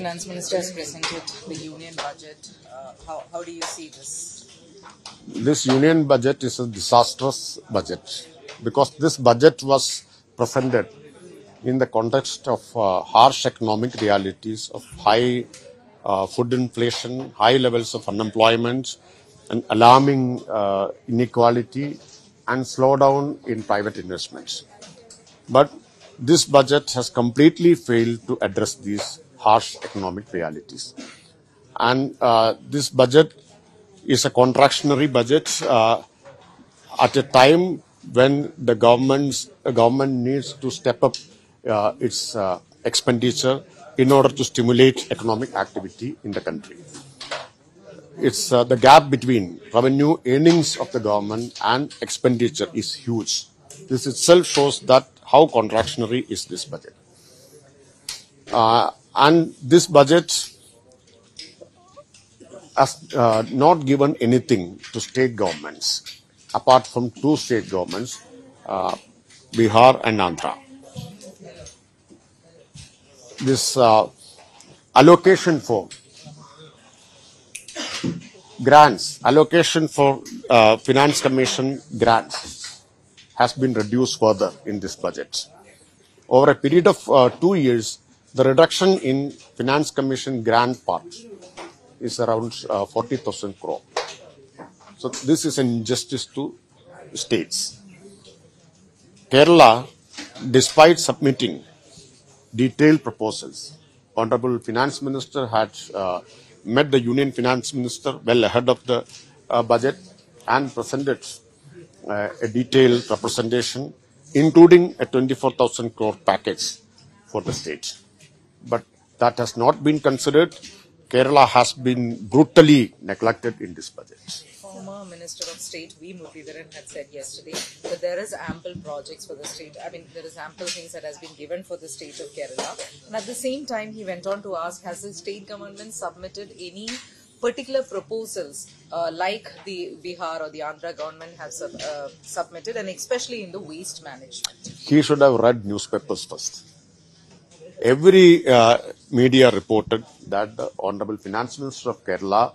Finance Minister has presented the union budget. How do you see this? This union budget is a disastrous budget because this budget was presented in the context of harsh economic realities of high food inflation, high levels of unemployment, and alarming inequality and slowdown in private investments. But this budget has completely failed to address these harsh economic realities. And this budget is a contractionary budget at a time when the government needs to step up its expenditure in order to stimulate economic activity in the country. It's the gap between revenue earnings of the government and expenditure is huge. This itself shows that how contractionary is this budget. And this budget has not given anything to state governments, apart from two state governments, Bihar and Andhra. This allocation for grants, allocation for Finance Commission grants has been reduced further in this budget. Over a period of 2 years, the reduction in Finance Commission grant part is around 40,000 crore. So this is an injustice to states. Kerala, despite submitting detailed proposals, Honorable Finance Minister had met the Union Finance Minister well ahead of the budget and presented a detailed representation, including a 24,000 crore package for the state. But that has not been considered. Kerala has been brutally neglected in this budget. Former Minister of State V. Muralidharan had said yesterday that there is ample projects for the state. I mean, there is ample things that has been given for the state of Kerala. And at the same time, he went on to ask, has the state government submitted any particular proposals like the Bihar or the Andhra government have submitted, and especially in the waste management? He should have read newspapers first. Every media reported that the Honorable Finance Minister of Kerala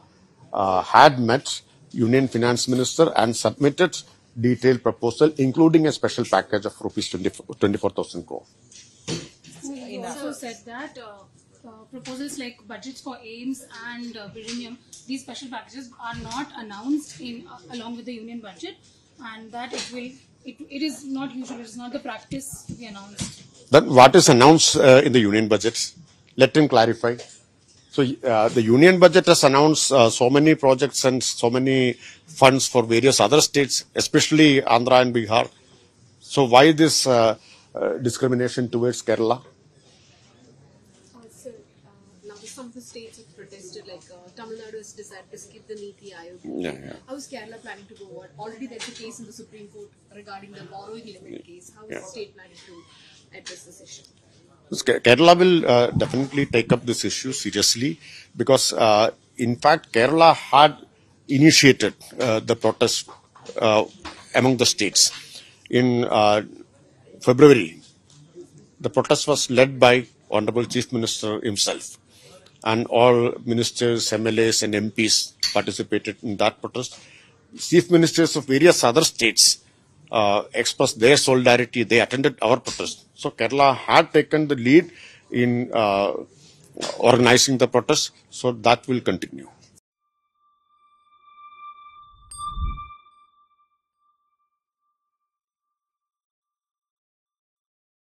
had met Union Finance Minister and submitted detailed proposal, including a special package of rupees 24,000 crore. He also said that proposals like budgets for AIIMS and Millennium, these special packages are not announced in along with the union budget, and that it is not usual, it is not the practice to be announced. Then what is announced in the union budget? Let him clarify. So the union budget has announced so many projects and so many funds for various other states, especially Andhra and Bihar. So why this discrimination towards Kerala? Sir, now some of the states have protested, like Tamil Nadu has decided to skip the Niti Aayog. Yeah. How is Kerala planning to go forward? Already there's a case in the Supreme Court regarding the borrowing limit case. How is the state planning to address this issue? Kerala will definitely take up this issue seriously because, in fact, Kerala had initiated the protest among the states. In February, the protest was led by Honorable Chief Minister himself, and all ministers, MLAs and MPs participated in that protest. Chief ministers of various other states expressed their solidarity. They attended our protest. So Kerala had taken the lead in organizing the protest. So that will continue.